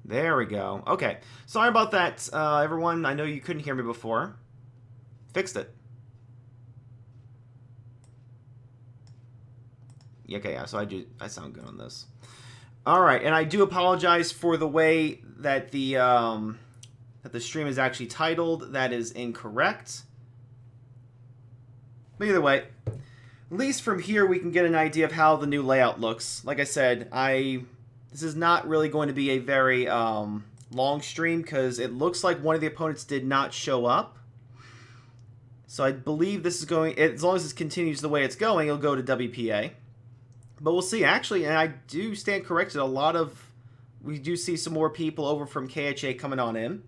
There we go. Okay. Sorry about that, everyone. I know you couldn't hear me before. Fixed it. Okay, yeah, so I sound good on this. All right, and I do apologize for the way that the stream is actually titled. That is incorrect. But either way, at least from here we can get an idea of how the new layout looks. Like I said, this is not really going to be a very long stream because it looks like one of the opponents did not show up. So I believe this is going, as long as this continues the way it's going, it'll go to WPA. But we'll see. Actually, and I do stand corrected, we do see some more people over from KHA coming on in.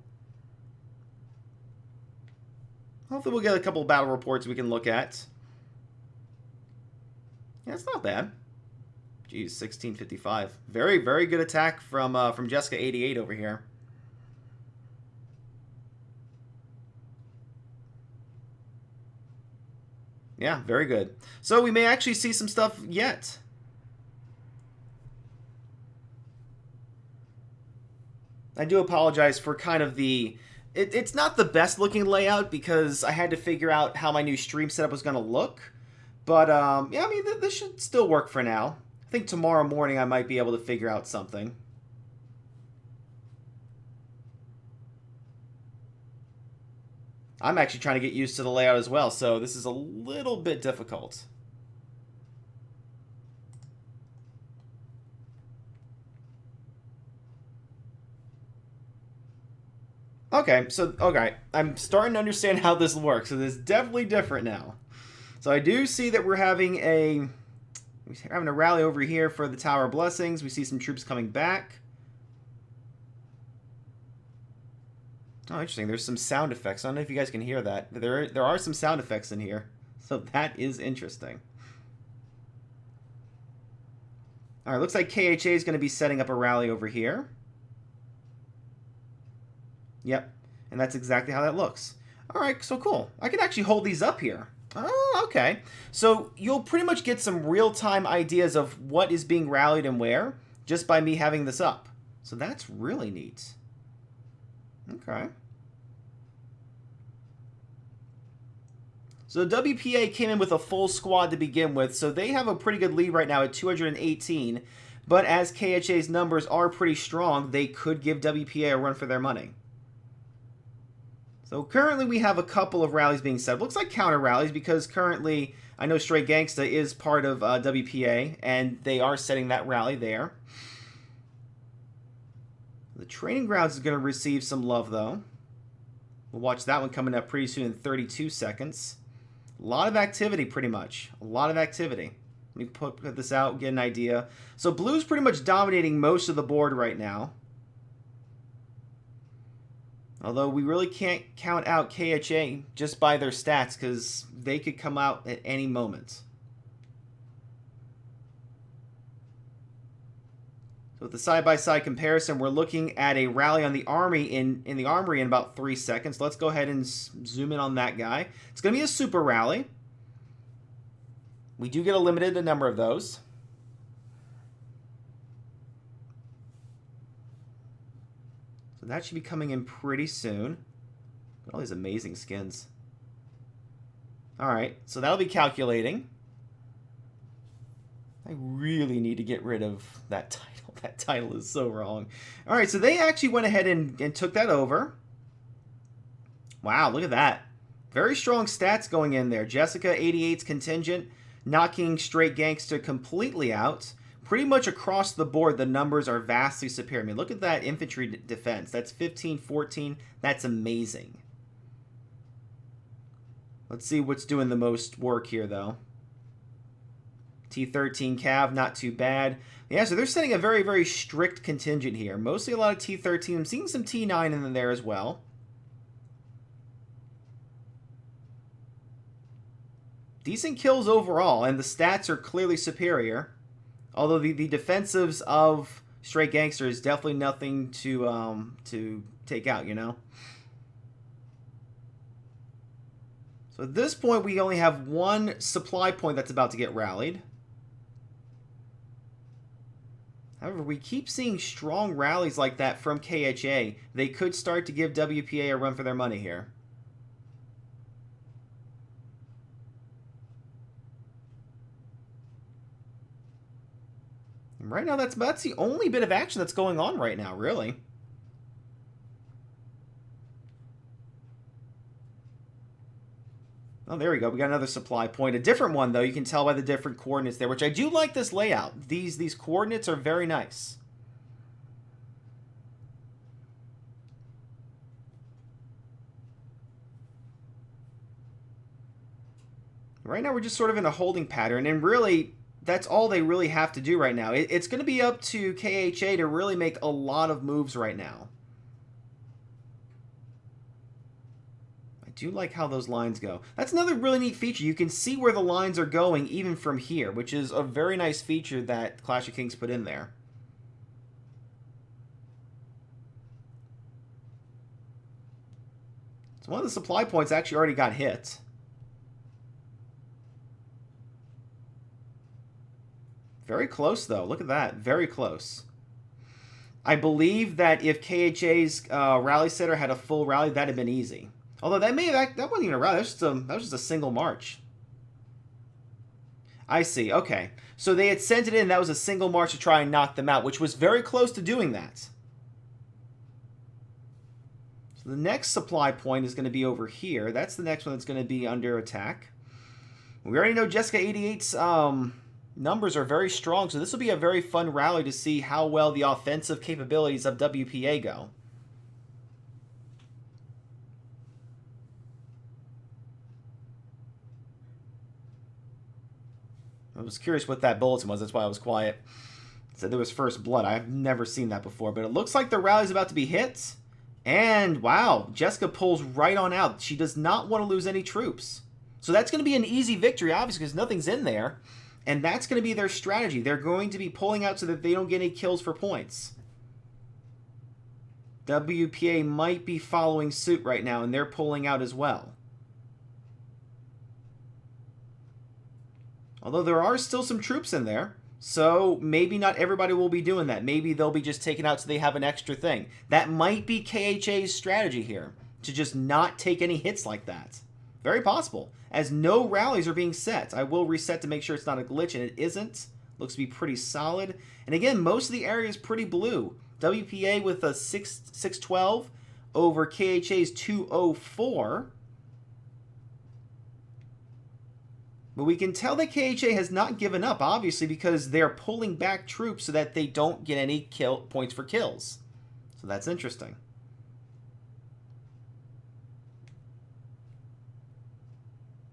Hopefully we'll get a couple of battle reports we can look at. Yeah, it's not bad. Geez, 1655. Very, very good attack from Jessica 88 over here. Yeah, very good. So we may actually see some stuff yet. I do apologize for kind of it's not the best looking layout because I had to figure out how my new stream setup was going to look. But, yeah, I mean, this should still work for now. I think tomorrow morning I might be able to figure out something. I'm actually trying to get used to the layout as well, so this is a little bit difficult. Okay, I'm starting to understand how this works, so this is definitely different now. So I do see that we're having a rally over here for the Tower of Blessings. We see some troops coming back. Oh, interesting. There's some sound effects. I don't know if you guys can hear that. There are some sound effects in here, so that is interesting. All right, looks like KHA is going to be setting up a rally over here. Yep, and that's exactly how that looks. All right, so cool. I can actually hold these up here. Oh, okay. So you'll pretty much get some real-time ideas of what is being rallied and where just by me having this up. So that's really neat. Okay. So WPA came in with a full squad to begin with, so they have a pretty good lead right now at 218. But as KHA's numbers are pretty strong, they could give WPA a run for their money. So currently we have a couple of rallies being set. Looks like counter rallies because currently I know Straight Gangsta is part of WPA and they are setting that rally there. The Training Grounds is going to receive some love though. We'll watch that one coming up pretty soon in 32 seconds. A lot of activity pretty much. A lot of activity. Let me put this out, get an idea. So blue's pretty much dominating most of the board right now. Although we really can't count out KHA just by their stats because they could come out at any moment. So with the side-by-side comparison, we're looking at a rally on the Army in the Armory in about 3 seconds. Let's go ahead and zoom in on that guy. It's going to be a super rally. We do get a limited number of those. So that should be coming in pretty soon. Got all these amazing skins. All right, so that'll be calculating. I really need to get rid of that title. That title is so wrong. All right, so they actually went ahead and took that over. Wow, look at that. Very strong stats going in there. Jessica 88's contingent, knocking Straight Gangsta completely out. Pretty much across the board, the numbers are vastly superior. I mean, look at that infantry defense. That's 15-14. That's amazing. Let's see what's doing the most work here, though. T13 Cav, not too bad. Yeah, so they're setting a very, very strict contingent here. Mostly a lot of T13. I'm seeing some T9 in there as well. Decent kills overall, and the stats are clearly superior. Although the defensives of Straight Gangster is definitely nothing to take out, you know? So at this point, we only have one supply point that's about to get rallied. I have a However, we keep seeing strong rallies like that from KHA. They could start to give WPA a run for their money here. And right now, that's the only bit of action that's going on right now, really. Oh, there we go. We got another supply point. A different one, though. You can tell by the different coordinates there, which I do like this layout. These coordinates are very nice. Right now, we're just sort of in a holding pattern, and really, that's all they really have to do right now. It's going to be up to KHA to really make a lot of moves right now. I do like how those lines go. That's another really neat feature. You can see where the lines are going even from here, which is a very nice feature that Clash of Kings put in there. So one of the supply points actually already got hit. Very close, though. Look at that. Very close. I believe that if KHA's rally setter had a full rally, that'd have been easy. Although that wasn't even a rally. That was just a single march. I see. Okay. So they had sent it in. That was a single march to try and knock them out, which was very close to doing that. So the next supply point is going to be over here. That's the next one that's going to be under attack. We already know Jessica 88's numbers are very strong, so this will be a very fun rally to see how well the offensive capabilities of WPA go. I was curious what that bulletin was. That's why I was quiet. It said there was first blood. I've never seen that before, but it looks like the rally's about to be hit. And wow, Jessica pulls right on out. She does not want to lose any troops. So that's going to be an easy victory, obviously, because nothing's in there. And that's going to be their strategy. They're going to be pulling out so that they don't get any kills for points. WPA might be following suit right now, and they're pulling out as well. Although there are still some troops in there, so maybe not everybody will be doing that. Maybe they'll be just taken out so they have an extra thing. That might be KHA's strategy here, to just not take any hits like that. Very possible, as no rallies are being set. I will reset to make sure it's not a glitch, and it isn't. Looks to be pretty solid. And again, most of the area is pretty blue. WPA with a 612 over KHA's 204. But we can tell that KHA has not given up, obviously, because they're pulling back troops so that they don't get any points for kills. So that's interesting.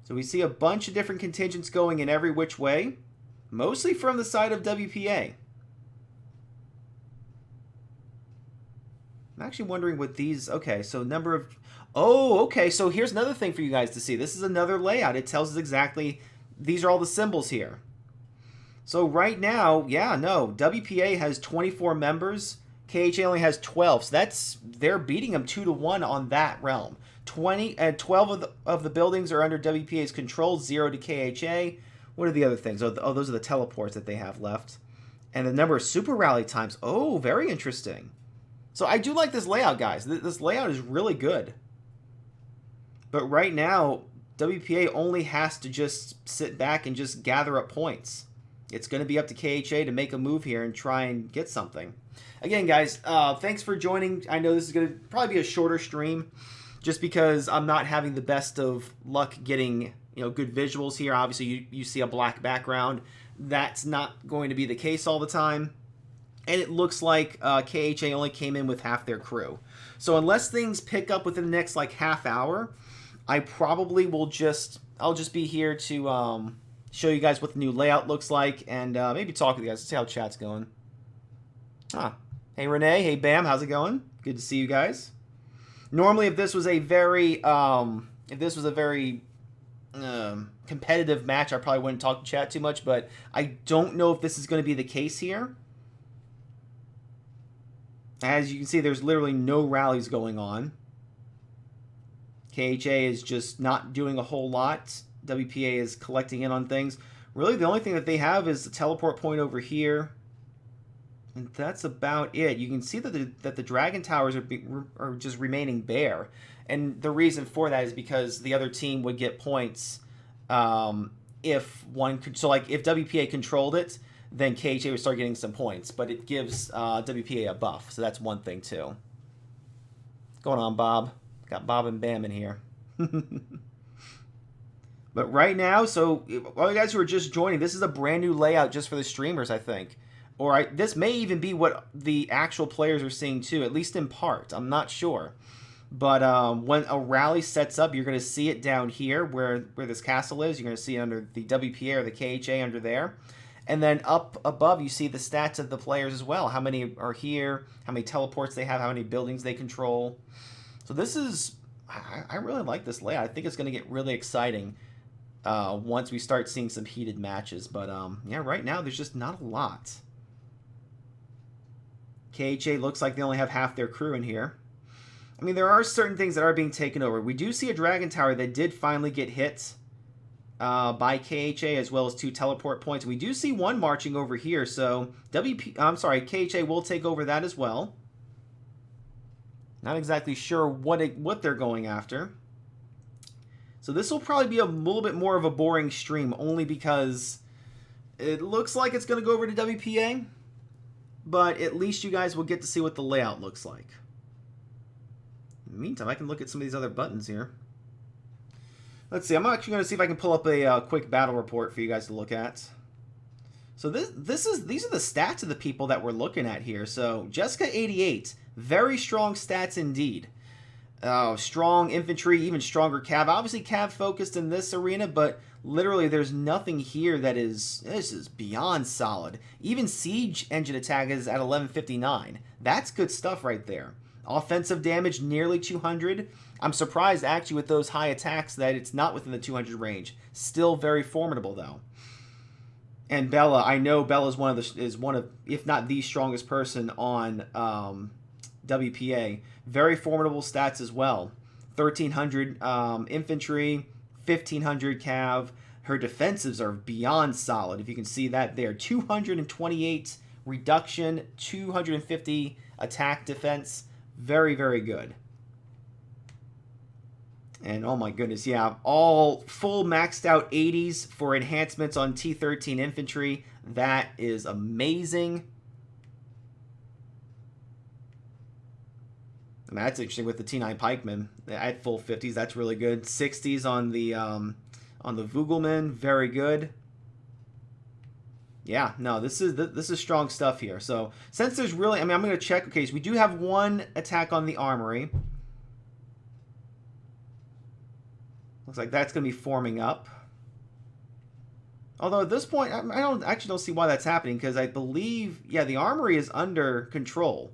So we see a bunch of different contingents going in every which way, mostly from the side of WPA. I'm actually wondering what these... Okay, so number of... Oh, okay, so here's another thing for you guys to see. This is another layout. It tells us exactly... These are all the symbols here. So right now, yeah, no, WPA has 24 members. KHA only has 12. So they're beating them 2-1 on that realm. 12 of the buildings are under WPA's control, 0 to KHA. What are the other things? Oh, those are the teleports that they have left. And the number of super rally times. Oh, very interesting. So I do like this layout, guys. This layout is really good. But right now, WPA only has to just sit back and just gather up points. It's going to be up to KHA to make a move here and try and get something. Again, guys, thanks for joining. I know this is going to probably be a shorter stream just because I'm not having the best of luck getting good visuals here. Obviously, you see a black background. That's not going to be the case all the time. And it looks like KHA only came in with half their crew. So unless things pick up within the next half hour, I probably will I'll just be here to show you guys what the new layout looks like and maybe talk with you guys. Let's see how chat's going. Hey Renee, hey Bam, how's it going? Good to see you guys. Normally, if this was a very competitive match, I probably wouldn't talk to chat too much, but I don't know if this is going to be the case here. As you can see, there's literally no rallies going on. KHA is just not doing a whole lot. WPA is collecting in on things. Really, the only thing that they have is the teleport point over here. And that's about it. You can see that the Dragon Towers are just remaining bare. And the reason for that is because the other team would get points if one could. So, like, if WPA controlled it, then KHA would start getting some points. But it gives WPA a buff. So that's one thing, too. What's going on, Bob? Got Bob and Bam in here. But right now, so all you guys who are just joining, this is a brand new layout just for the streamers, I think. Or this may even be what the actual players are seeing too, at least in part. I'm not sure. But when a rally sets up, you're going to see it down here where this castle is. You're going to see it under the WPA or the KHA under there. And then up above, you see the stats of the players as well. How many are here, how many teleports they have, how many buildings they control. So this is, I really like this layout. I think it's going to get really exciting once we start seeing some heated matches. But yeah, right now there's just not a lot. KHA looks like they only have half their crew in here. I mean, there are certain things that are being taken over. We do see a Dragon Tower that did finally get hit by KHA, as well as 2 teleport points. We do see one marching over here, so KHA will take over that as well. Not exactly sure what they're going after. So this will probably be a little bit more of a boring stream, only because it looks like it's going to go over to WPA. But at least you guys will get to see what the layout looks like. In the meantime, I can look at some of these other buttons here. Let's see. I'm actually going to see if I can pull up a quick battle report for you guys to look at. So these are the stats of the people that we're looking at here. So Jessica 88, very strong stats indeed. Strong infantry, even stronger cav. Obviously cav focused in this arena, but literally there's nothing here this is beyond solid. Even siege engine attack is at 1159. That's good stuff right there. Offensive damage nearly 200. I'm surprised actually with those high attacks that it's not within the 200 range. Still very formidable though. And Bella, I know Bella is one of if not the strongest person on WPA. Very formidable stats as well. 1,300 infantry, 1,500 cav. Her defensives are beyond solid. If you can see that there. 228 reduction, 250 attack defense. Very, very good. And oh my goodness, yeah. All full maxed out 80s for enhancements on T13 infantry. That is amazing. I mean, that's interesting with the T9 pikemen at full 50s. That's really good. 60s on the Vugelman, very good. Yeah, no, this is strong stuff here. So since there's really, I mean, I'm going to check. Okay, so we do have one attack on the armory. Looks like that's going to be forming up. Although at this point, I don't see why that's happening because I believe, yeah, the armory is under control.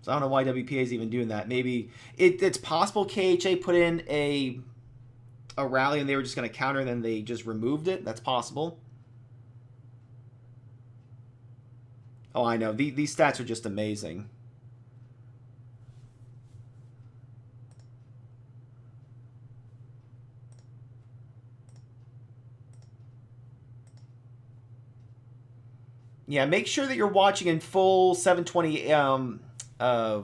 So I don't know why WPA is even doing that. Maybe it's possible KHA put in a rally and they were just going to counter and then they just removed it. That's possible. Oh, I know. These stats are just amazing. Yeah, make sure that you're watching in full 720 I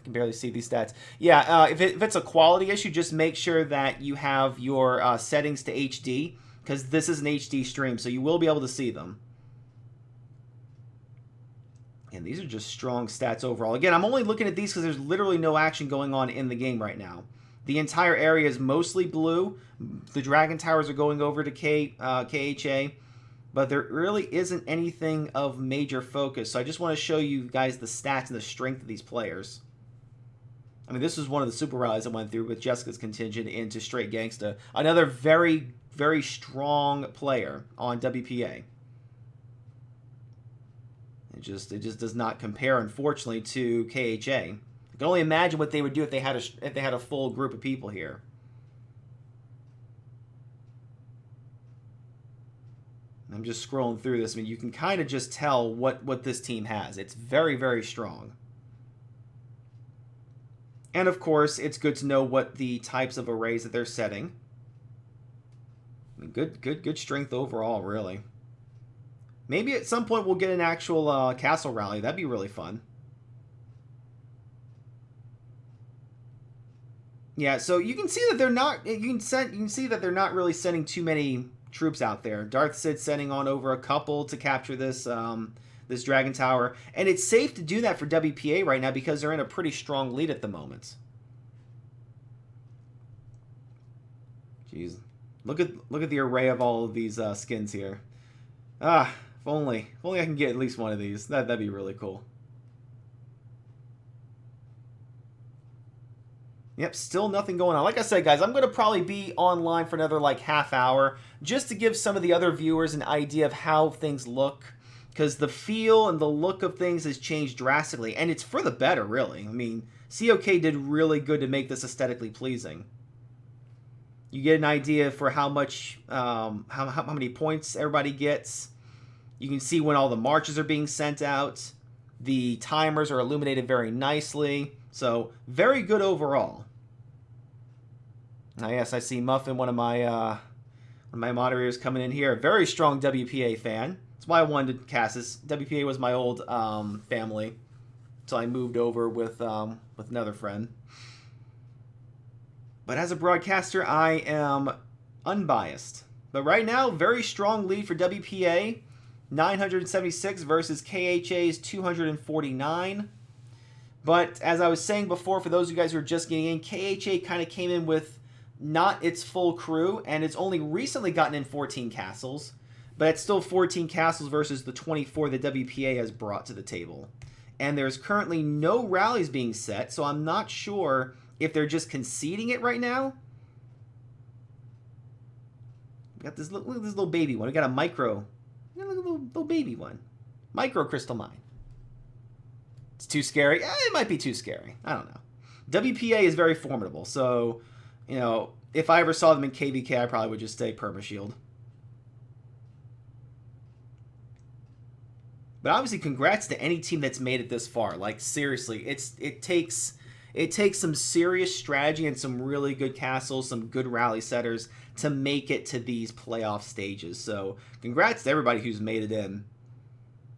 can barely see these stats. Yeah, if it's a quality issue, just make sure that you have your settings to HD, because this is an HD stream, so you will be able to see them. And these are just strong stats overall. Again, I'm only looking at these because there's literally no action going on in the game right now. The entire area is mostly blue. The Dragon Towers are going over to KHA. But there really isn't anything of major focus. So I just want to show you guys the stats and the strength of these players. I mean, this was one of the super rallies I went through with Jessica's contingent into Straight Gangsta. Another very, very strong player on WPA. It just does not compare, unfortunately, to KHA. I can only imagine what they would do if they had a full group of people here. I'm just scrolling through this. I mean, you can kind of just tell what this team has. It's very, very strong. And of course, it's good to know what the types of arrays that they're setting. I mean, good strength overall, really. Maybe at some point we'll get an actual castle rally. That'd be really fun. Yeah, so you can see that they're not. You can see that they're not really sending too many troops out there. Darth Sid sending on over a couple to capture this this Dragon Tower, and it's safe to do that for WPA right now because they're in a pretty strong lead at the moment. Jeez, look at the array of all of these skins here. Ah, if only I can get at least one of these. That'd be really cool. Yep, still nothing going on. Like I said, guys, I'm going to probably be online for another like half hour just to give some of the other viewers an idea of how things look, because the feel and the look of things has changed drastically, and it's for the better, really. I mean, COK did really good to make this aesthetically pleasing. You get an idea for how much, how many points everybody gets. You can see when all the marches are being sent out. The timers are illuminated very nicely. So, very good overall. Yes, I see Muffin, one of my moderators coming in here. Very strong WPA fan. That's why I wanted to cast this. WPA was my old family, so I moved over with another friend. But as a broadcaster, I am unbiased. But right now, very strong lead for WPA. 976 versus KHA's 249. But as I was saying before, for those of you guys who are just getting in, KHA kind of came in with not its full crew, and it's only recently gotten in 14 castles, but it's still 14 castles versus the 24 that WPA has brought to the table. And there's currently no rallies being set, so I'm not sure if they're just conceding it right now. We got this, look at this little baby one. We got a micro, little baby one. Micro crystal mine. It's too scary. It might be too scary. I don't know. WPA is very formidable, so, you know, if I ever saw them in KVK, I probably would just stay Permashield. But obviously, congrats to any team that's made it this far. Like, seriously, it takes some serious strategy and some really good castles, some good rally setters to make it to these playoff stages. So, congrats to everybody who's made it in.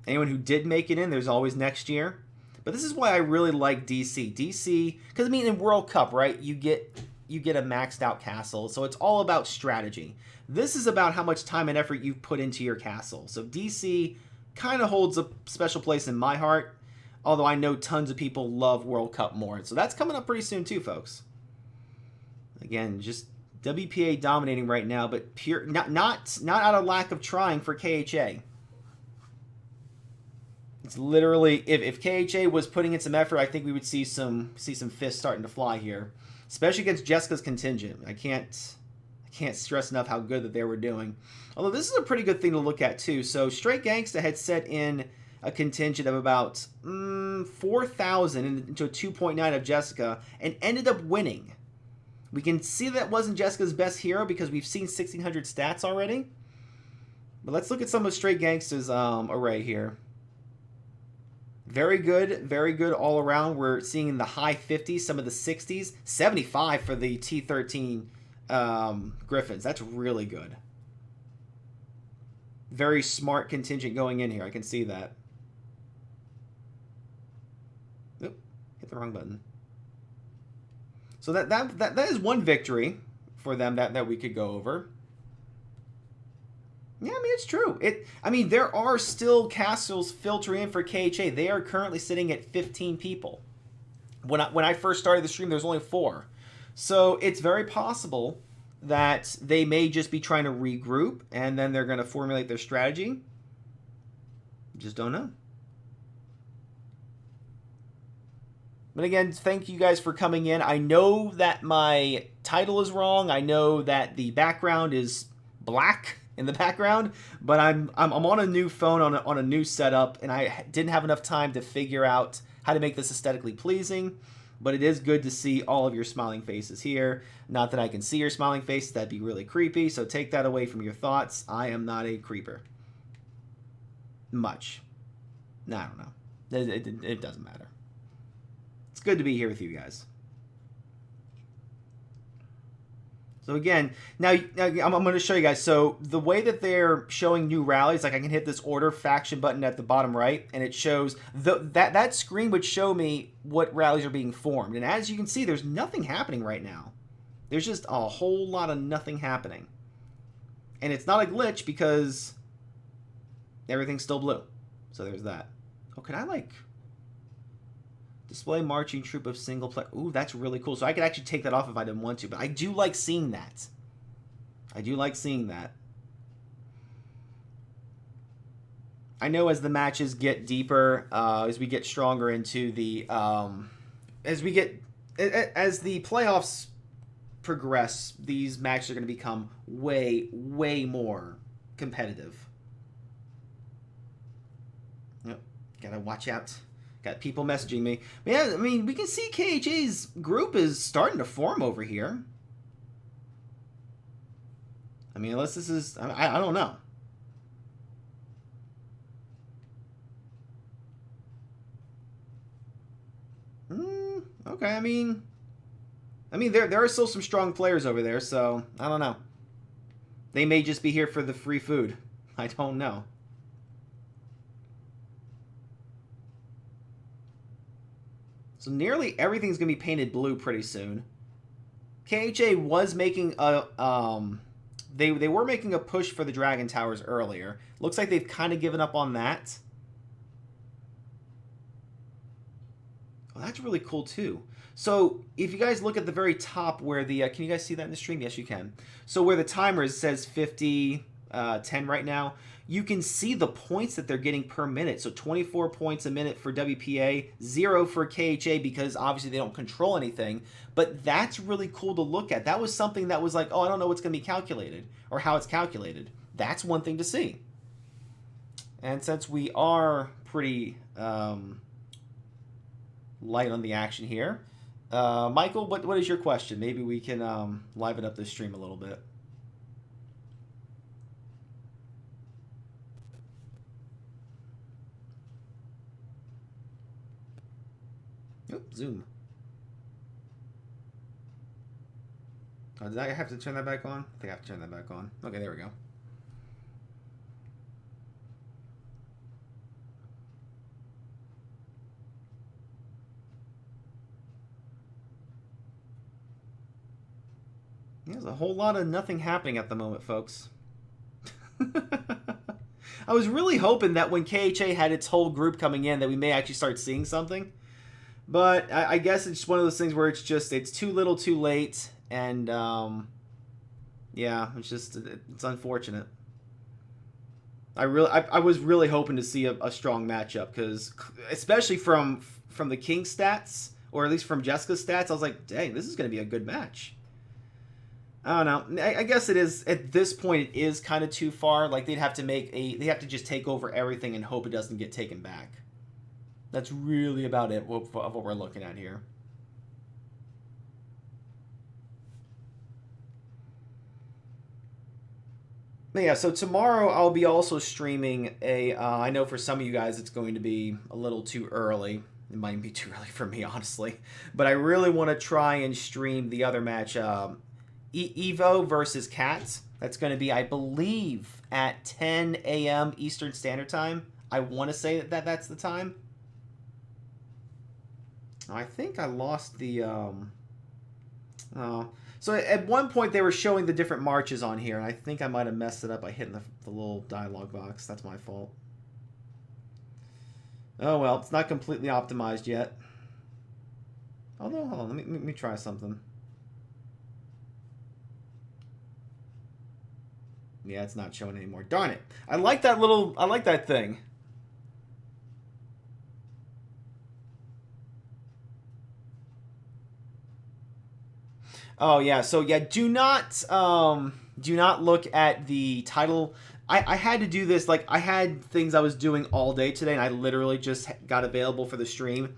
Anyone who did make it in, there's always next year. But this is why I really like DC. DC, because I mean, in World Cup, right, you get a maxed out castle, so it's all about strategy. This is about how much time and effort you've put into your castle. So DC kind of holds a special place in my heart, although I know tons of people love World Cup more. So that's coming up pretty soon too, folks. Again, just WPA dominating right now, but pure not out of lack of trying for KHA. It's literally, if KHA was putting in some effort, I think we would see some fists starting to fly here, especially against Jessica's contingent. I can't stress enough how good that they were doing. Although this is a pretty good thing to look at too. So Straight Gangsta had set in a contingent of about 4,000 into a 2.9 of Jessica and ended up winning. We can see that wasn't Jessica's best hero because we've seen 1,600 stats already. But let's look at some of Straight Gangsta's array here. Very good all around. We're seeing in the high 50s, some of the 60s, 75 for the T13 Griffins. That's really good. Very smart contingent going in here. I can see that. Oop, hit the wrong button. So that is one victory for them that we could go over. Yeah, I mean, it's true. I mean, there are still castles filtering in for KHA. They are currently sitting at 15 people. When I first started the stream, there was only 4. So it's very possible that they may just be trying to regroup, and then they're going to formulate their strategy. Just don't know. But again, thank you guys for coming in. I know that my title is wrong. I know that the background is black in the background, but I'm on a new phone on a new setup, and I didn't have enough time to figure out how to make this aesthetically pleasing. But it is good to see all of your smiling faces here. Not that I can see your smiling face, that'd be really creepy, so take that away from your thoughts. I am not a creeper. Much. No, I don't know. It doesn't matter. It's good to be here with you guys. So again, now I'm going to show you guys. So the way that they're showing new rallies, like I can hit this order faction button at the bottom right, and it shows that screen would show me what rallies are being formed. And as you can see, there's nothing happening right now. There's just a whole lot of nothing happening. And it's not a glitch because everything's still blue. So there's that. Oh, can I like display marching troop of single player? Ooh, that's really cool. So I could actually take that off if I didn't want to, but I do like seeing that. I do like seeing that. I know as the matches get deeper, as we get stronger into the, as the playoffs progress, these matches are going to become way, way more competitive. Yep, gotta watch out. Got people messaging me. Yeah, I mean, we can see KHA's group is starting to form over here. I mean, unless this is, I don't know. Okay, I mean, there are still some strong players over there, so I don't know. They may just be here for the free food. I don't know. So nearly everything's going to be painted blue pretty soon. KHA was making a they were making a push for the Dragon Towers earlier. Looks like they've kind of given up on that. Well, that's really cool too. So if you guys look at the very top where the can you guys see that in the stream? Yes, you can. So where the timer says 50 10 right now, you can see the points that they're getting per minute. So 24 points a minute for WPA, 0 for KHA because obviously they don't control anything. But that's really cool to look at. That was something that was like, oh, I don't know what's going to be calculated or how it's calculated. That's one thing to see. And since we are pretty light on the action here, Michael, what is your question? Maybe we can liven up this stream a little bit. Zoom. Oh, did I have to turn that back on? I think I have to turn that back on. Okay, there we go. There's a whole lot of nothing happening at the moment, folks. I was really hoping that when KHA had its whole group coming in that we may actually start seeing something. But I guess it's one of those things where it's too little too late. And, yeah, it's unfortunate. I was really hoping to see a strong matchup because, especially from the King stats, or at least from Jessica's stats, I was like, dang, this is going to be a good match. I don't know. I guess it is, at this point, it is kind of too far. Like, they have to just take over everything and hope it doesn't get taken back. That's really about it, what we're looking at here. But yeah, so tomorrow I'll be also streaming I know for some of you guys it's going to be a little too early. It might be too early for me, honestly. But I really want to try and stream the other match, Evo versus Cats. That's going to be, I believe, at 10 a.m. Eastern Standard Time. I want to say that's the time. I think I lost the... So at one point they were showing the different marches on here, and I think I might have messed it up by hitting the little dialogue box. That's my fault. Oh well, it's not completely optimized yet. Although, hold on, let me try something. Yeah, it's not showing anymore. Darn it. I like that thing. Oh yeah, so yeah, do not look at the title. I had to do this, like I had things I was doing all day today, and I literally just got available for the stream,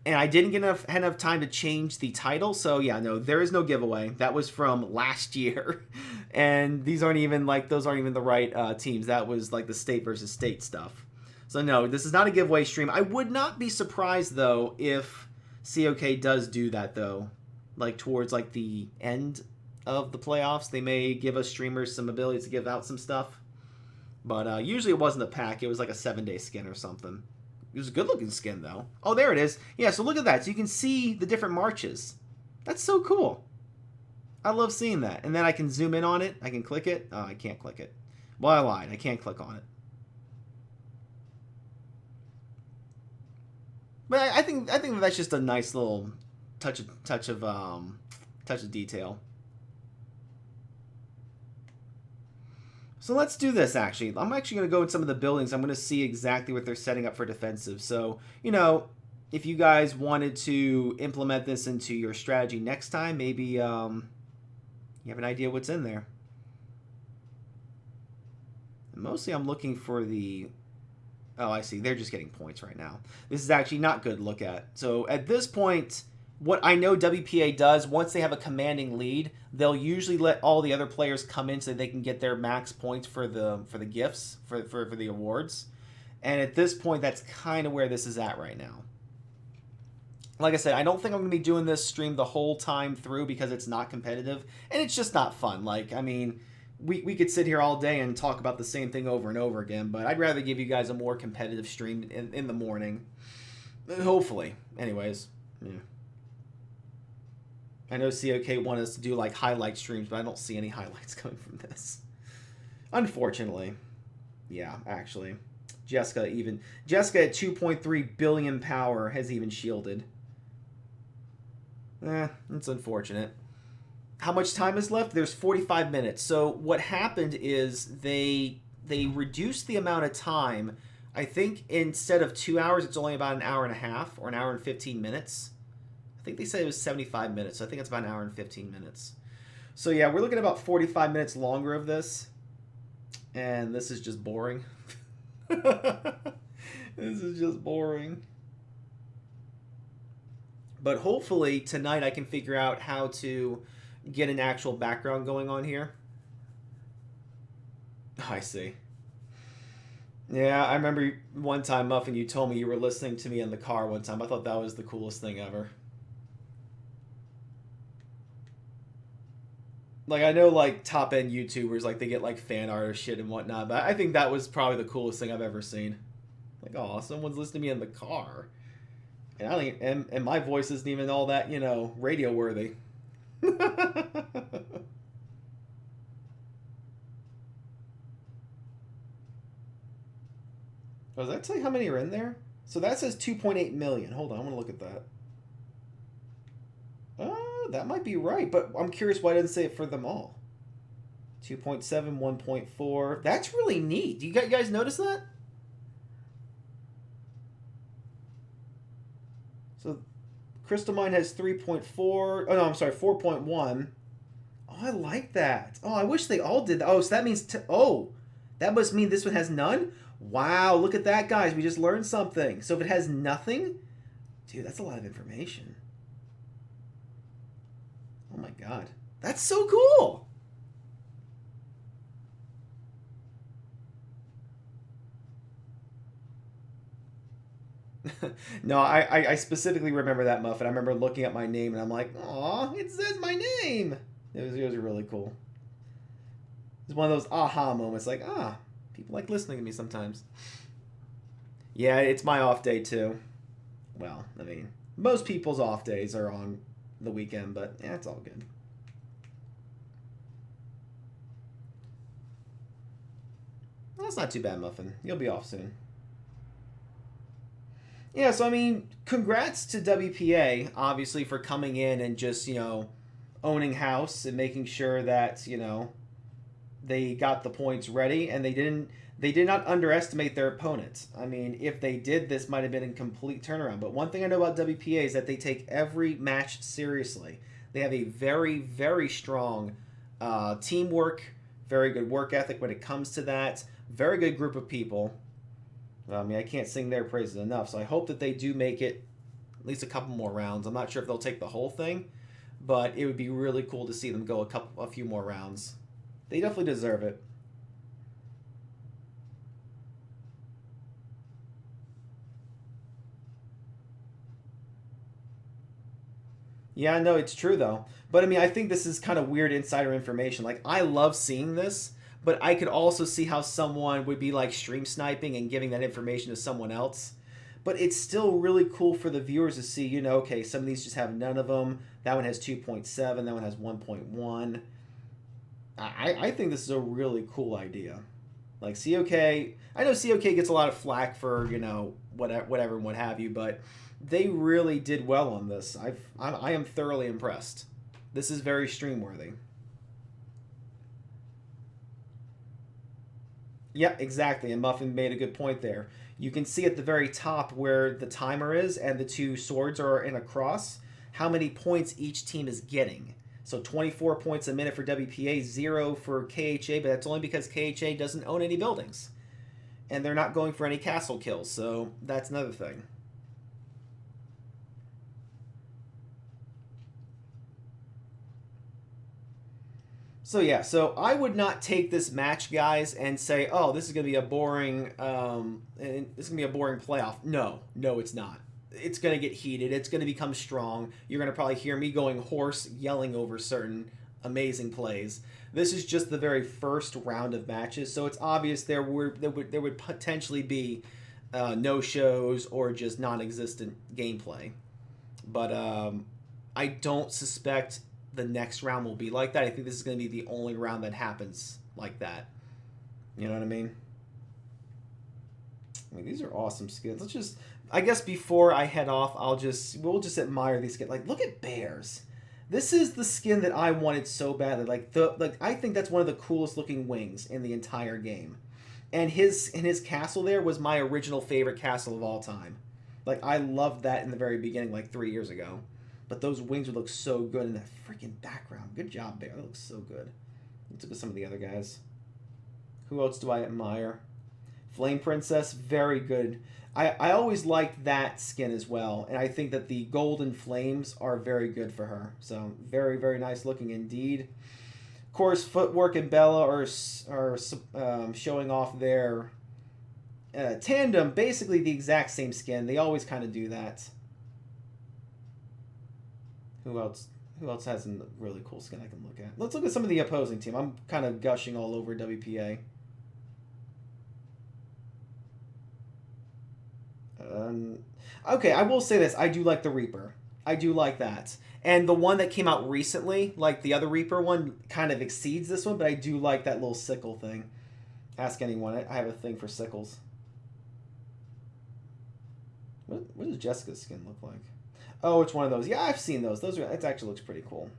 and I didn't get enough time to change the title. So yeah, no, there is no giveaway. That was from last year, and those aren't even the right teams. That was like the state versus state stuff. So no, this is not a giveaway stream. I would not be surprised though if COK does do that though. Like towards like the end of the playoffs. They may give us streamers some ability to give out some stuff. But usually it wasn't a pack. It was like a 7-day skin or something. It was a good-looking skin, though. Oh, there it is. Yeah, so look at that. So you can see the different marches. That's so cool. I love seeing that. And then I can zoom in on it. I can click it. Oh, I can't click it. Well, I lied. I can't click on it. But I think that's just a nice little touch of detail. So let's do this, actually. I'm actually going to go in some of the buildings. I'm going to see exactly what they're setting up for defensive. So, you know, if you guys wanted to implement this into your strategy next time, maybe you have an idea what's in there. And mostly I'm looking for the... Oh, I see. They're just getting points right now. This is actually not good to look at. So at this point, what I know WPA does, once they have a commanding lead, they'll usually let all the other players come in so they can get their max points for the gifts, for the awards. And at this point, that's kind of where this is at right now. Like I said, I don't think I'm going to be doing this stream the whole time through because it's not competitive. And it's just not fun. Like, I mean... We could sit here all day and talk about the same thing over and over again, but I'd rather give you guys a more competitive stream in the morning. Hopefully. Anyways, yeah. I know COK wanted us to do like highlight streams, but I don't see any highlights coming from this. Unfortunately. Yeah, actually. Jessica at 2.3 billion power has even shielded. It's unfortunate. How much time is left? There's 45 minutes. So what happened is they reduced the amount of time. I think instead of 2 hours, it's only about an hour and a half or an hour and 15 minutes. I think they said it was 75 minutes. So I think it's about an hour and 15 minutes. So yeah, we're looking at about 45 minutes longer of this. And this is just boring. This is just boring. But hopefully tonight I can figure out how to get an actual background going on here. I see. Yeah, I remember one time, Muffin, you told me you were listening to me in the car one time. I thought that was the coolest thing ever. Like, I know, like, top-end YouTubers, like, they get, like, fan art or shit and whatnot, but I think that was probably the coolest thing I've ever seen. Like, oh, someone's listening to me in the car. And I think, and my voice isn't even all that, you know, radio-worthy. Oh, does that tell you how many are in there? So that says 2.8 million. Hold on, I want to look at that. That might be right, but I'm curious why it doesn't say it for them all. 2.7, 1.4. That's really neat. Do you guys notice that? So Crystal Mine has 3.4. Oh, no, I'm sorry, 4.1. Oh, I like that. Oh, I wish they all did that. Oh, so that means... that must mean this one has none? Wow, look at that, guys. We just learned something. So if it has nothing... Dude, that's a lot of information. Oh, my God. That's so cool! No, I specifically remember that, Muffin. I remember looking at my name, and I'm like, aw, it says my name! It was really cool. It's one of those aha moments, like, people like listening to me sometimes. Yeah, it's my off day, too. Well, I mean, most people's off days are on the weekend, but yeah, it's all good. Well, that's not too bad, Muffin. You'll be off soon. Yeah, so I mean, congrats to WPA, obviously, for coming in and just, you know, owning house and making sure that, you know, they got the points ready, and they did not underestimate their opponent. I mean, if they did, this might have been a complete turnaround. But one thing I know about WPA is that they take every match seriously. They have a very, very strong teamwork, very good work ethic when it comes to that. Very good group of people. I mean, I can't sing their praises enough, so I hope that they do make it at least a couple more rounds. I'm not sure if they'll take the whole thing, but it would be really cool to see them go a few more rounds. They definitely deserve it. Yeah, no, it's true though. But I mean, I think this is kind of weird insider information. Like, I love seeing this, but I could also see how someone would be like stream sniping and giving that information to someone else. But it's still really cool for the viewers to see, okay, some of these just have none of them. That one has 2.7, that one has 1.1. I think this is a really cool idea. Like COK, I know COK gets a lot of flack for, whatever and what have you, but they really did well on this. I am thoroughly impressed. This is very stream worthy. Yeah, exactly. And Muffin made a good point there. You can see at the very top where the timer is and the two swords are in a cross, how many points each team is getting. So 24 points a minute for WPA, 0 for KHA, but that's only because KHA doesn't own any buildings. And they're not going for any castle kills, so that's another thing. So yeah, so I would not take this match, guys, and say, "Oh, this is gonna be a boring, and this is gonna be a boring playoff." No, no, it's not. It's gonna get heated. It's gonna become strong. You're gonna probably hear me going hoarse, yelling over certain amazing plays. This is just the very first round of matches, so it's obvious there would potentially be no shows or just non-existent gameplay. But I don't suspect the next round will be like that. I think this is going to be the only round that happens like that. You know what I mean? I mean, these are awesome skins. Let's just, I guess before I head off, we'll just admire these skins. Like, look at Bears. This is the skin that I wanted so badly. Like I think that's one of the coolest looking wings in the entire game. And his castle there was my original favorite castle of all time. Like, I loved that in the very beginning, like 3 years ago. But those wings would look so good in that freaking background. Good job, Bear. That looks so good. Let's look at some of the other guys. Who else do I admire? Flame Princess, very good. I always liked that skin as well. And I think that the golden flames are very good for her. So, very, very nice looking indeed. Of course, Footwork and Bella are showing off their tandem. Basically the exact same skin. They always kind of do that. Who else? Who else has a really cool skin I can look at? Let's look at some of the opposing team. I'm kind of gushing all over WPA. Okay, I will say this. I do like the Reaper. I do like that. And the one that came out recently, like the other Reaper one, kind of exceeds this one, but I do like that little sickle thing. Ask anyone. I have a thing for sickles. What does Jessica's skin look like? Oh, it's one of those. Yeah, I've seen those. It actually looks pretty cool.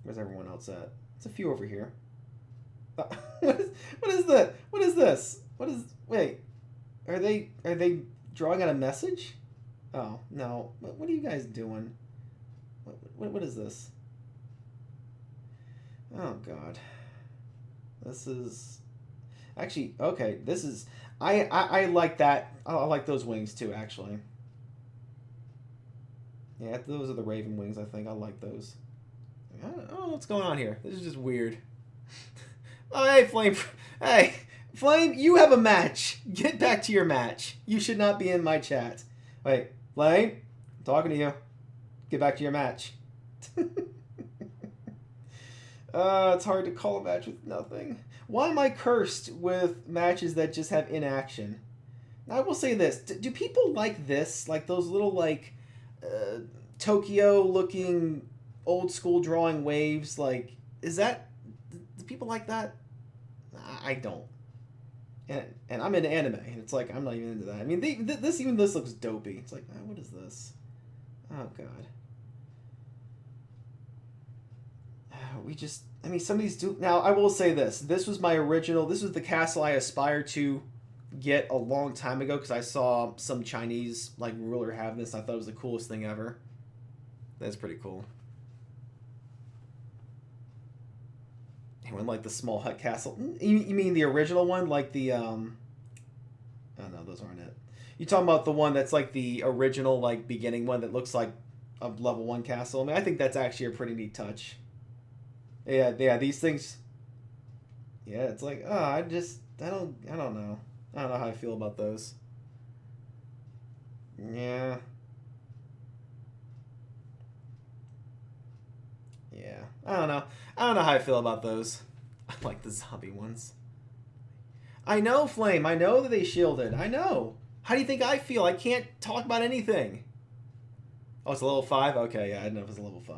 Where's everyone else at? There's a few over here. What is that? What is this? Wait. Are they drawing out a message? Oh, no. What are you guys doing? What is this? Oh, God. This is... Actually, okay. This is... I like that. I like those wings, too, actually. Yeah, those are the Raven wings, I think. I like those. I don't know what's going on here. This is just weird. Oh, hey, Flame. Hey, Flame, you have a match. Get back to your match. You should not be in my chat. Wait, Flame, I'm talking to you. Get back to your match. It's hard to call a match with nothing. Why am I cursed with matches that just have inaction? Now, I will say this. Do people like this? Like those little, like... Tokyo-looking old-school drawing waves, like, is that... Do people like that? I don't. And I'm into anime, and it's like, I'm not even into that. I mean, this looks dopey. It's like, what is this? Oh, God. I mean, some of these do... Now, I will say this. This was my original... This was the castle I aspired to get a long time ago because I saw some Chinese like ruler have this. I thought it was the coolest thing ever. That's pretty cool. Anyone like the small hut castle? You mean the original one, like the Oh no, those aren't it. You talking about the one that's like the original like beginning one that looks like a level 1 castle? I mean, I think that's actually a pretty neat touch. Yeah, these things. Yeah, it's like I don't know. I don't know how I feel about those. Yeah. Yeah, I don't know. I don't know how I feel about those. I like the zombie ones. I know, Flame. I know that they shielded. I know. How do you think I feel? I can't talk about anything. Oh, it's a level 5? Okay, yeah, I didn't know if it was a level 5.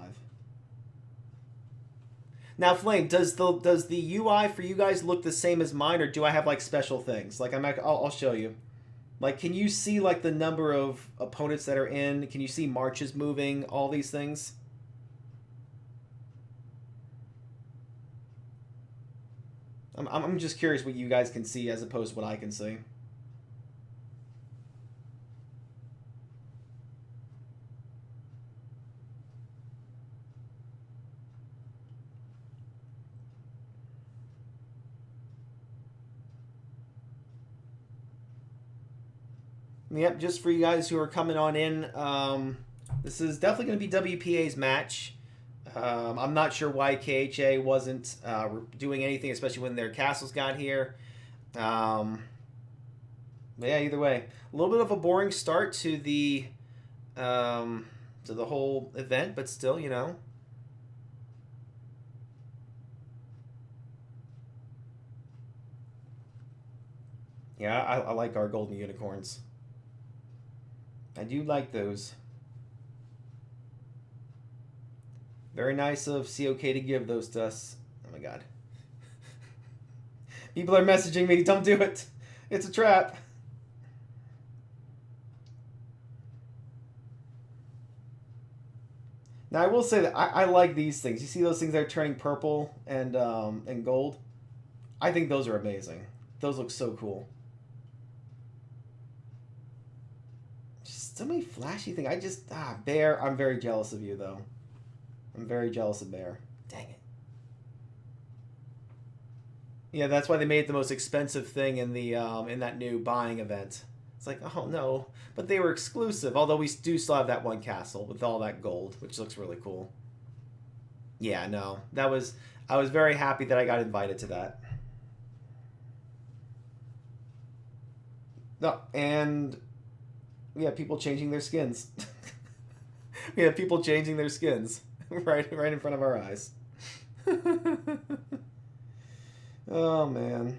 Now, Flame, does the UI for you guys look the same as mine, or do I have like special things? Like I'll show you. Like, can you see like the number of opponents that are in? Can you see marches moving? All these things. I'm just curious what you guys can see as opposed to what I can see. Yep, just for you guys who are coming on in, this is definitely going to be WPA's match. I'm not sure why KHA wasn't doing anything, especially when their castles got here. But yeah, either way, a little bit of a boring start to the whole event, but still, you know. Yeah, I like our golden unicorns. I do like those. Very nice of COK to give those to us. Oh my god. People are messaging me, don't do it. It's a trap. Now I will say that I like these things. You see those things that are turning purple and gold? I think those are amazing. Those look so cool. Just so many flashy things. Bear, I'm very jealous of you though. I'm very jealous of Bear. Dang it. Yeah, that's why they made it the most expensive thing in that new buying event. It's like, oh no, but they were exclusive. Although we do still have that one castle with all that gold, which looks really cool. Yeah, no, that was. I was very happy that I got invited to that. No, and we have people changing their skins. We have people changing their skins right in front of our eyes. Oh man.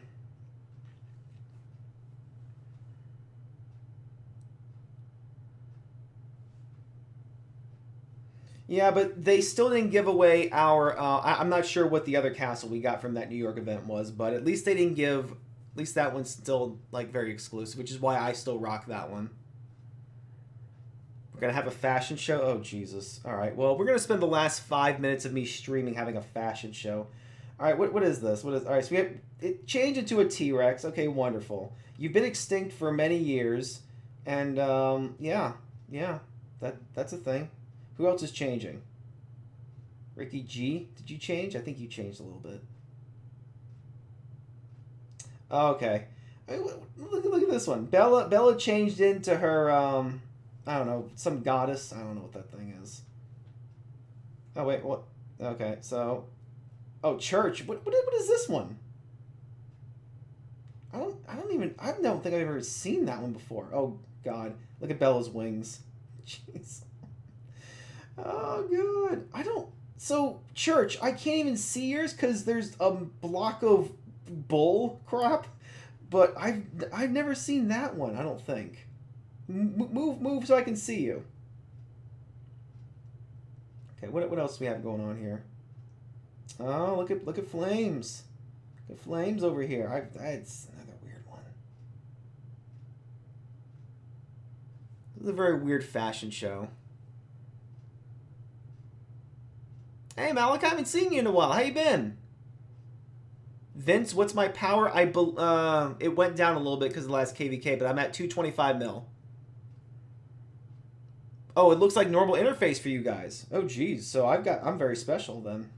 Yeah, but they still didn't give away our. I'm not sure what the other castle we got from that New York event was, but at least they didn't give. At least that one's still like very exclusive, which is why I still rock that one. We're gonna have a fashion show. Oh Jesus! All right. Well, we're gonna spend the last 5 minutes of me streaming having a fashion show. All right. What is this? What is? All right. So we have it changed into a T-Rex. Okay, wonderful. You've been extinct for many years, and yeah, that's a thing. Who else is changing? Ricky G, did you change? I think you changed a little bit. Okay. Look at this one. Bella changed into her I don't know, some goddess. I don't know what that thing is. Oh wait, what? Okay, so church. What is this one? I don't think I've ever seen that one before. Oh god. Look at Bella's wings. Jeez. Oh god. So church, I can't even see yours because there's a block of bull crap, but I've never seen that one. I don't think. Move so I can see you. Okay, what else do we have going on here? Oh, look at flames. Look at flames over here. It's another weird one. This is a very weird fashion show. Hey Malik, I haven't seen you in a while. How you been? Vince, what's my power? It went down a little bit because of the last KVK, but I'm at 225 mil. Oh, it looks like normal interface for you guys. Oh geez, so I'm very special then.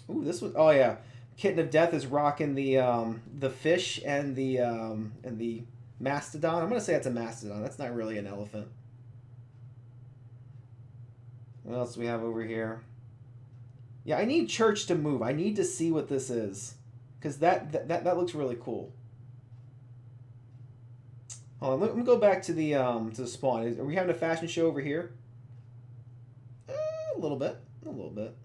Ooh, this one. Oh yeah, Kitten of Death is rocking the fish and the mastodon. I'm gonna say that's a mastodon. That's not really an elephant. What else do we have over here? Yeah, I need church to move. I need to see what this is, because that looks really cool. Hold on, let me go back to the spawn. Are we having a fashion show over here? A little bit. A little bit.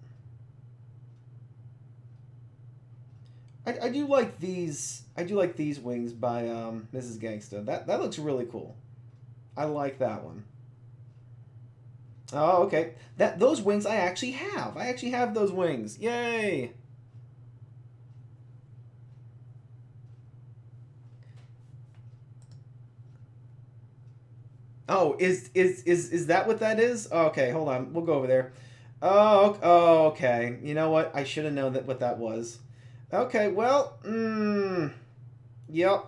I do like these. I do like these wings by Mrs. Gangsta. That looks really cool. I like that one. Oh, okay. Those wings I actually have. I actually have those wings. Yay! Oh, is that what that is? Oh, okay, hold on. We'll go over there. Oh, okay. You know what? I should have known what that was. Okay, well, yep,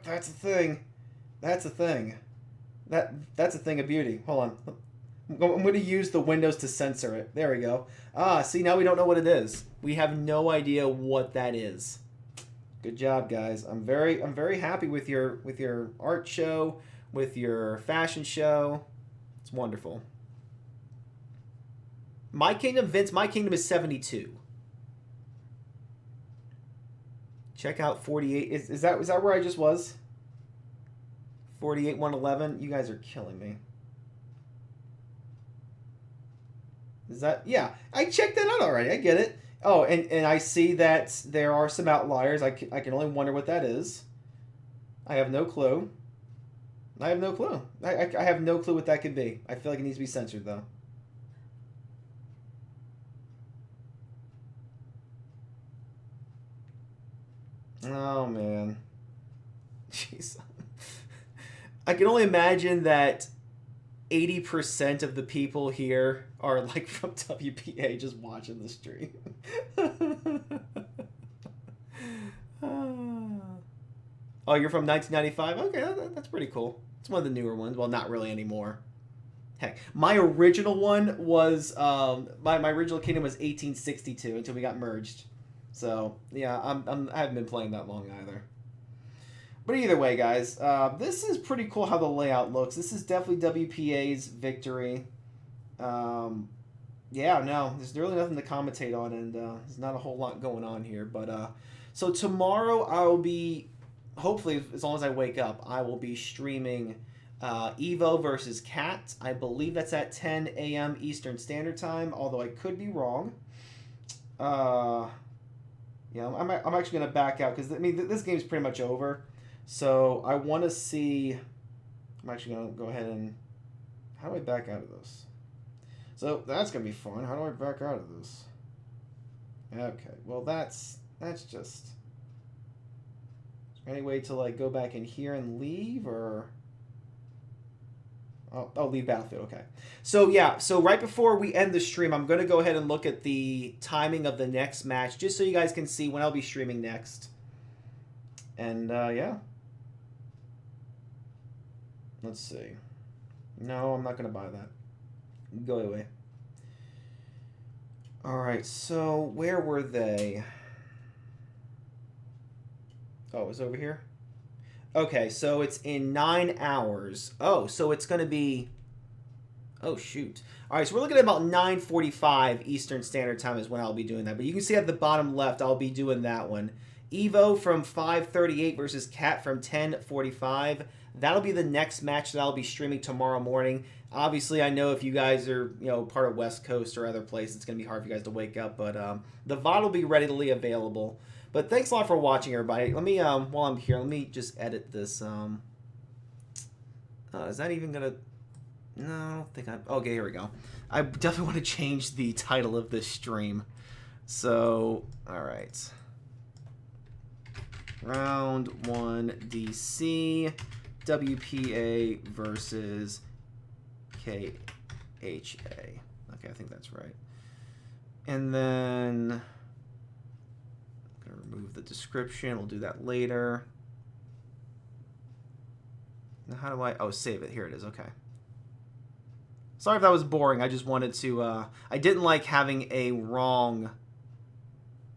that's a thing. That's a thing. That's a thing of beauty. Hold on. I'm going to use the windows to censor it. There we go. Ah, see, now we don't know what it is. We have no idea what that is. Good job, guys. I'm very happy with your art show, with your fashion show. It's wonderful. My Kingdom, Vince, my Kingdom is 72. Check out 48. Is that where I just was? 48, 111. You guys are killing me. Is that? Yeah, I checked that out already. I get it. Oh, and I see that there are some outliers. I can only wonder what that is. I have no clue. I have no clue. I have no clue what that could be. I feel like it needs to be censored, though. Oh, man. Jeez. I can only imagine that 80% of the people here are like from WPA just watching the stream. Oh, you're from 1995? Okay, that's pretty cool. It's one of the newer ones. Well, not really anymore. Heck, my original one was my original kingdom was 1862 until we got merged. So yeah, I haven't been playing that long either. But either way, guys, this is pretty cool how the layout looks. This is definitely WPA's victory. Yeah, no, there's really nothing to commentate on, and there's not a whole lot going on here. But so tomorrow I'll be, hopefully, as long as I wake up, I will be streaming Evo versus Cat. I believe that's at 10 a.m. Eastern Standard Time, although I could be wrong. Yeah, I'm actually going to back out because, I mean, this game's pretty much over. So I want to see. I'm actually going to go ahead and. How do I back out of this? So that's going to be fun. How do I back out of this? Okay, well, that's just. Is there any way to, like, go back in here and leave, or. Oh, leave Battlefield, okay. So, yeah, so right before we end the stream, I'm going to go ahead and look at the timing of the next match, just so you guys can see when I'll be streaming next. And, yeah. Let's see. No, I'm not going to buy that. Go away. Alright, so where were they? Oh, it was over here? Okay, so it's in 9 hours. Oh, so it's going to be... Oh, shoot. All right, so we're looking at about 9:45 Eastern Standard Time is when I'll be doing that. But you can see at the bottom left, I'll be doing that one. Evo from 5:38 versus Cat from 10:45. That'll be the next match that I'll be streaming tomorrow morning. Obviously, I know if you guys are, part of West Coast or other places, it's going to be hard for you guys to wake up. But the VOD will be readily available. But thanks a lot for watching, everybody. Let me, while I'm here, let me just edit this. Is that even going to... No, I don't think I... Okay, here we go. I definitely want to change the title of this stream. So, all right. Round 1 DC WPA versus KHA. Okay, I think that's right. And then I'm going to remove the description. We'll do that later. Now, how do I... Oh, save it. Here it is. Okay. Sorry if that was boring. I just wanted to... I didn't like having a wrong...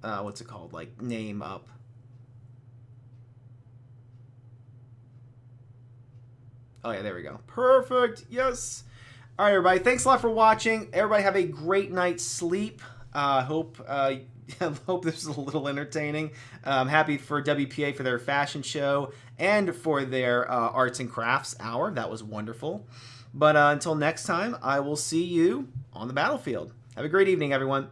what's it called? Like, name up. Oh, yeah, there we go. Perfect. Yes. All right, everybody. Thanks a lot for watching. Everybody have a great night's sleep. Hope this is a little entertaining. I'm happy for WPA for their fashion show and for their arts and crafts hour. That was wonderful. But until next time, I will see you on the battlefield. Have a great evening, everyone.